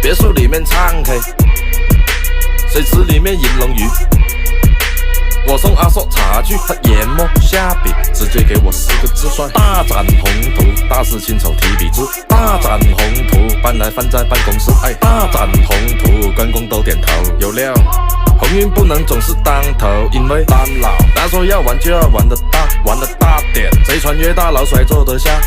别墅里面唱 K， 水池里面银龙鱼。我送阿硕茶具，他研磨下笔，直接给我4个字帅：大展宏图，大师亲手提笔字。大展宏图，搬来放在办公室。哎，大展宏图，员工都点头，有料。鸿运不能总是当头，因为当老，他说要玩就要玩得大，玩得大点，谁穿越大老甩坐得下。